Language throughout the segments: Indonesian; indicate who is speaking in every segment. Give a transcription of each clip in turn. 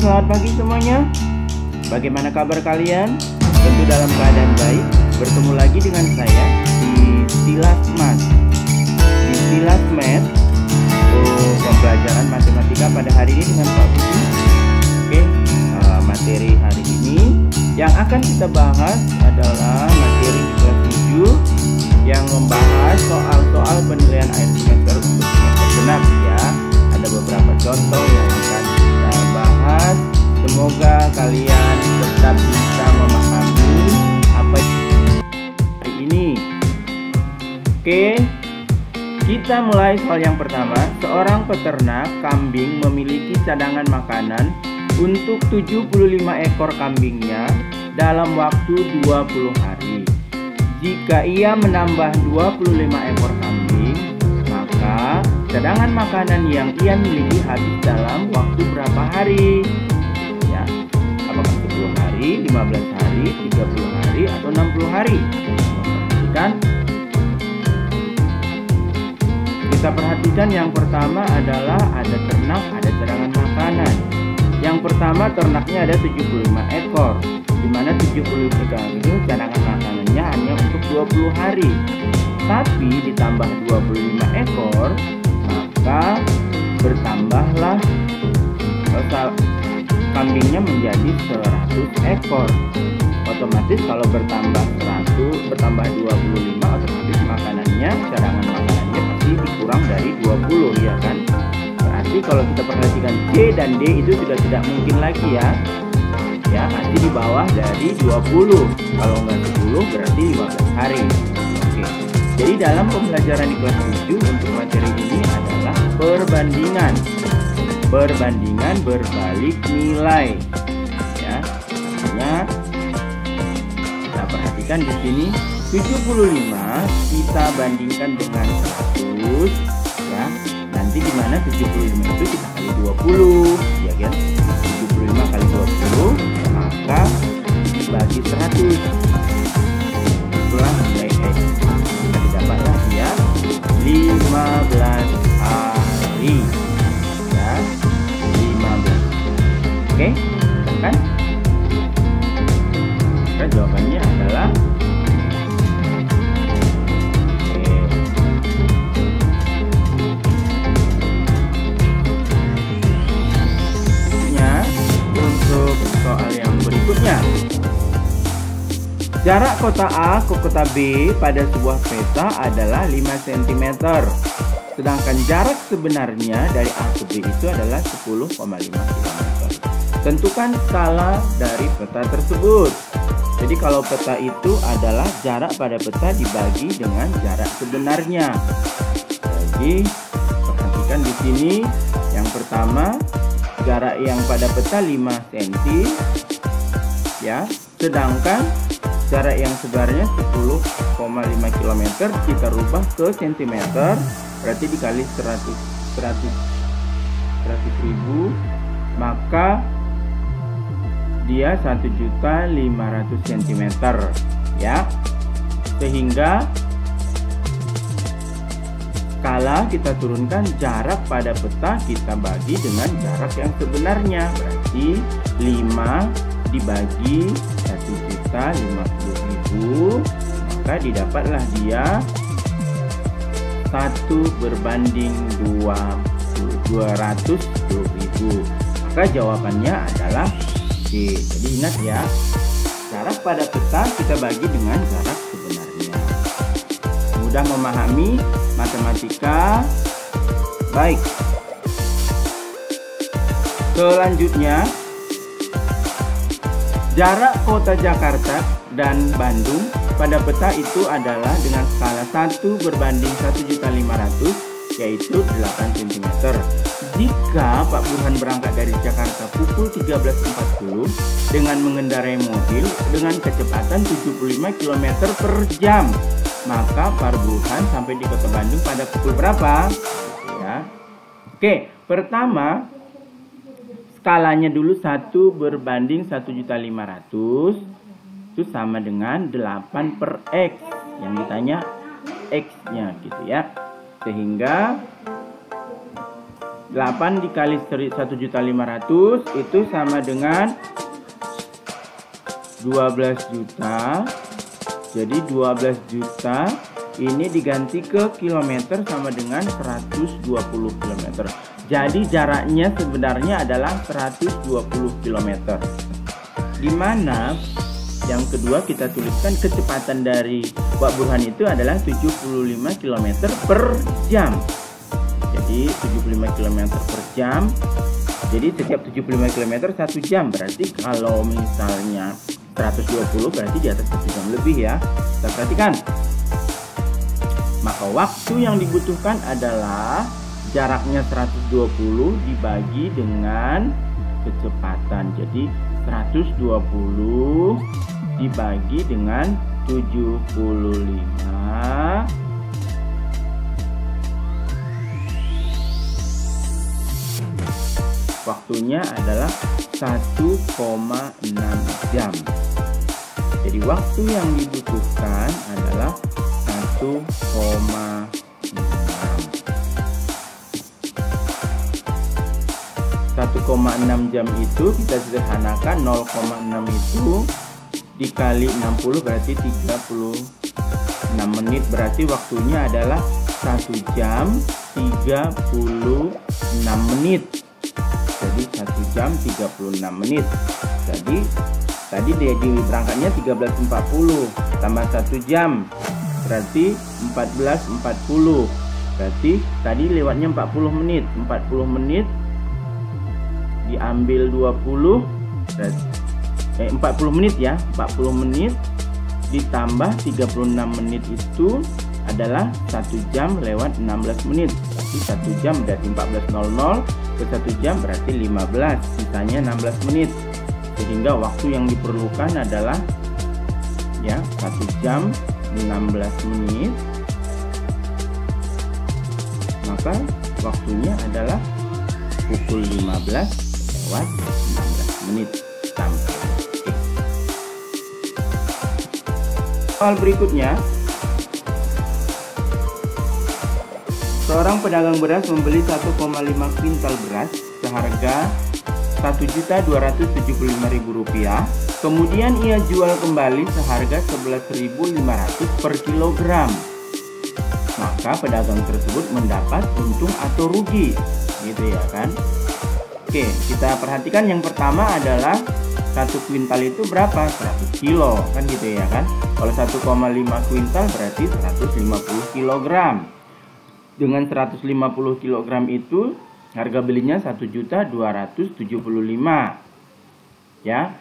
Speaker 1: selamat pagi semuanya. Bagaimana kabar kalian? Tentu dalam keadaan baik. Bertemu lagi dengan saya di Silas Mas. Di Silas Math, pembelajaran matematika pada hari ini dengan Pak Budi. Oke, materi hari ini yang akan kita bahas adalah materi di kelas 7 yang membahas soal-soal penilaian akhir semester untuk semester genap ya. Ada beberapa contoh yang akan kita bahas. Semoga kalian tetap bisa memahami apa hari ini. Oke, kita mulai soal yang pertama. Seorang peternak kambing memiliki cadangan makanan untuk 75 ekor kambingnya dalam waktu 20 hari. Jika ia menambah 25 ekor kambing, maka cadangan makanan yang ia miliki habis dalam waktu berapa hari? Ya, apakah 10 hari, 15 hari, 30 hari, atau 60 hari? Kita perhatikan yang pertama adalah ada ternak, ada cadangan makanan. Yang pertama ternaknya ada 75 ekor, di mana 75 ekor itu cadangan makanannya hanya untuk 20 hari. Tapi ditambah 25 ekor, maka bertambahlah kambingnya menjadi 100 ekor. Otomatis kalau bertambah 100, bertambah 25, otomatis makanannya, cadangan makanannya pasti dikurang dari 20 ya kan. Berarti kalau kita perhatikan C dan D itu sudah tidak mungkin lagi ya. Ya, pasti di bawah dari 20. Kalau nggak 10 berarti 15 hari. Oke. Jadi dalam pembelajaran di kelas 7 untuk materi ini adalah perbandingan. Perbandingan berbalik nilai. Ya. Artinya kita perhatikan di sini 75 kita bandingkan dengan 100 ya. Nanti di mana 75 itu kita kali 20 ya kan. 75 kali 20 maka dibagi 100. Itulah nilai X. Kita didapatlah dia 15 hari. Ya, 15. Oke, kan? Maka jawabannya adalah soal yang berikutnya. Jarak kota A ke kota B pada sebuah peta adalah 5 cm. Sedangkan jarak sebenarnya dari A ke B itu adalah 10,5 km. Tentukan skala dari peta tersebut. Jadi kalau peta itu adalah jarak pada peta dibagi dengan jarak sebenarnya. Jadi perhatikan di sini yang pertama jarak yang pada peta 5 cm ya, sedangkan jarak yang sebenarnya 10,5 km kita rubah ke cm, berarti dikali 100.000 maka dia 1.500.000 cm ya. Sehingga skala kita turunkan jarak pada peta kita bagi dengan jarak yang sebenarnya, berarti 5 dibagi 1.050.000 maka didapatlah dia 1/220.000. Maka jawabannya adalah C. Jadi ingat ya, jarak pada peta kita bagi dengan jarak sebenarnya. Mudah memahami matematika. Baik. Selanjutnya, jarak kota Jakarta dan Bandung pada peta itu adalah dengan skala 1/1.500.000 yaitu 8 cm. Jika Pak Burhan berangkat dari Jakarta pukul 13.40 dengan mengendarai mobil dengan kecepatan 75 km per jam, maka Pak Burhan sampai di kota Bandung pada pukul berapa? Ya. Oke, pertama skalanya dulu 1/1.500.000 itu sama dengan 8/X. Yang ditanya X-nya gitu ya. Sehingga 8 dikali 1.500.000 itu sama dengan 12 juta. Jadi 12 juta ini diganti ke kilometer sama dengan 120 km. Jadi jaraknya sebenarnya adalah 120 km. Dimana yang kedua kita tuliskan kecepatan dari Wak Burhan itu adalah 75 km per jam. Jadi 75 km per jam. Jadi setiap 75 km 1 jam. Berarti kalau misalnya 120 berarti di atas 1 jam lebih ya. Kita perhatikan. Maka waktu yang dibutuhkan adalah jaraknya 120 dibagi dengan kecepatan. Jadi 120 dibagi dengan 75. Waktunya adalah 1,6 jam. Jadi waktu yang dibutuhkan adalah 1,6. 1,6 jam itu kita sederhanakan, 0,6 itu dikali 60 berarti 36 menit. Berarti waktunya adalah 1 jam 36 menit. Jadi 1 jam 36 menit. Jadi tadi dia berangkatnya 13.40 tambah 1 jam berarti 14.40. Berarti tadi lewatnya 40 menit. 40 menit diambil 20 berarti 40 menit ya. 40 menit ditambah 36 menit itu adalah 1 jam lewat 16 menit. Berarti 1 jam berarti 14.00 ke 1 jam berarti 15, sisanya 16 menit. Sehingga waktu yang diperlukan adalah ya 1 jam 16 menit. Maka waktunya adalah pukul 15 lewat 16 menit sampai. Soal berikutnya, seorang pedagang beras membeli 1,5 kuintal beras seharga Rp1.275.000. Kemudian ia jual kembali seharga Rp11.500 per kilogram. Maka pedagang tersebut mendapat untung atau rugi, gitu ya kan? Oke, kita perhatikan yang pertama adalah 1 kuintal itu berapa? 100 kilo, kan gitu ya kan? Kalau 1,5 kuintal berarti 150 kilogram. Dengan 150 kg itu harga belinya 1.275.000 ya.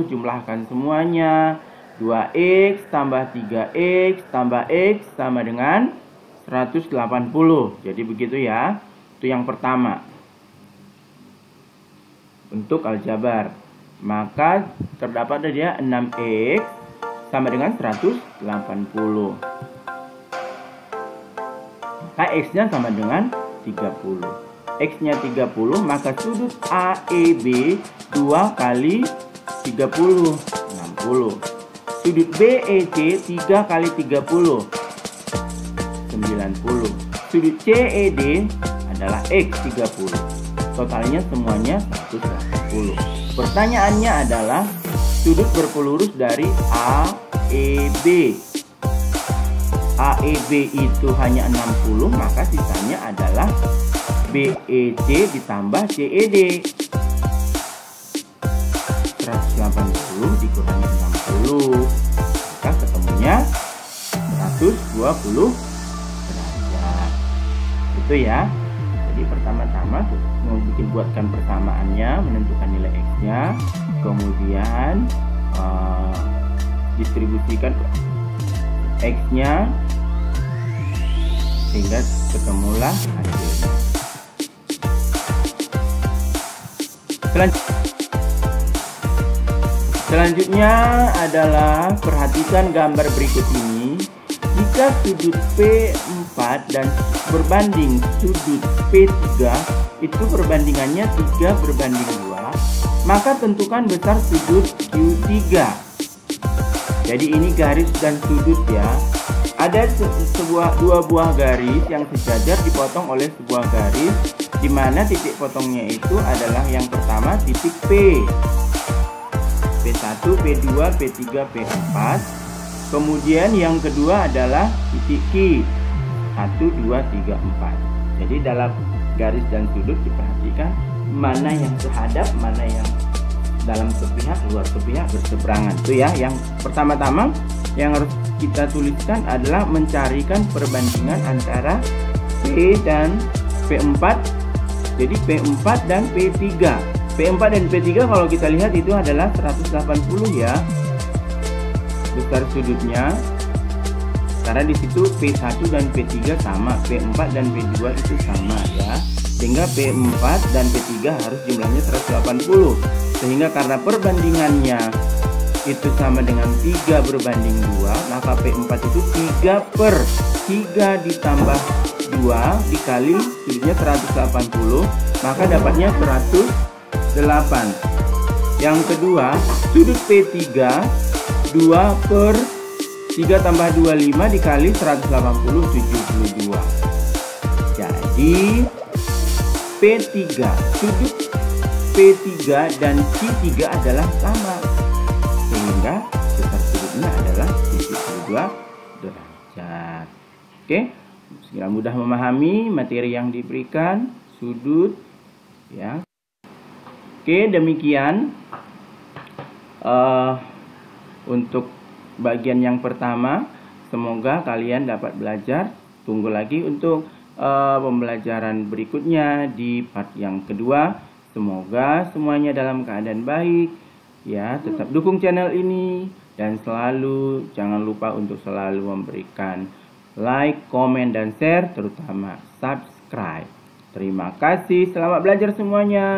Speaker 1: jumlahkan semuanya. 2x tambah 3x tambah x sama dengan 180. Jadi begitu ya. Itu yang pertama. Untuk aljabar. Maka terdapat dia 6x sama dengan 180. Maka x-nya sama dengan 30. X-nya 30, maka sudut AEB 2 kali 30, 60. Sudut BEC 3 kali 30, 90. Sudut CED adalah X 30. Totalnya semuanya 180. Pertanyaannya adalah sudut berpelurus dari AEB. AEB itu hanya 60, maka sisanya adalah BEC ditambah CED. 180 dikurangi 60, maka ketemunya 120 derajat. Itu ya. Jadi pertama-tama mau buatkan persamaannya, menentukan nilai X-nya, kemudian distribusikan X-nya sehingga ketemulah hasilnya. Selanjutnya adalah perhatikan gambar berikut ini. Jika sudut P4 dan berbanding sudut P3 itu perbandingannya 3 berbanding 2, maka tentukan besar sudut Q3. Jadi ini garis dan sudut ya. Ada dua buah garis yang sejajar dipotong oleh sebuah garis, di mana titik potongnya itu adalah yang pertama titik P. P1, P2, P3, P4. Kemudian yang kedua adalah titik Q. 1, 2, 3, 4. Jadi dalam garis dan sudut diperhatikan mana yang sehadap, mana yang dalam sepihak, luar sepihak, berseberangan. Itu ya. Yang pertama-tama yang harus kita tuliskan adalah mencarikan perbandingan antara P dan P4. Jadi P4 dan P3. P4 dan P3 kalau kita lihat itu adalah 180 ya. Besar sudutnya. Karena di situ P1 dan P3 sama, P4 dan P2 itu sama ya. Sehingga P4 dan P3 harus jumlahnya 180. Sehingga karena perbandingannya itu sama dengan 3 berbanding 2, maka P4 itu 3 per 3 ditambah 2 dikali sudutnya 180, maka dapatnya 108. Yang kedua, sudut P3 2 per 3 tambah 25 dikali 180, 72. Jadi P3, sudut P3 dan Q3 adalah sama, sehingga besar sudutnya adalah 72 derajat. Oke, segera mudah memahami materi yang diberikan sudut ya. Oke, demikian untuk bagian yang pertama. Semoga kalian dapat belajar. Tunggu lagi untuk pembelajaran berikutnya di part yang kedua. Semoga semuanya dalam keadaan baik ya. Tetap dukung channel ini dan selalu jangan lupa untuk selalu memberikan like, komen, dan share, terutama subscribe. Terima kasih, selamat belajar semuanya.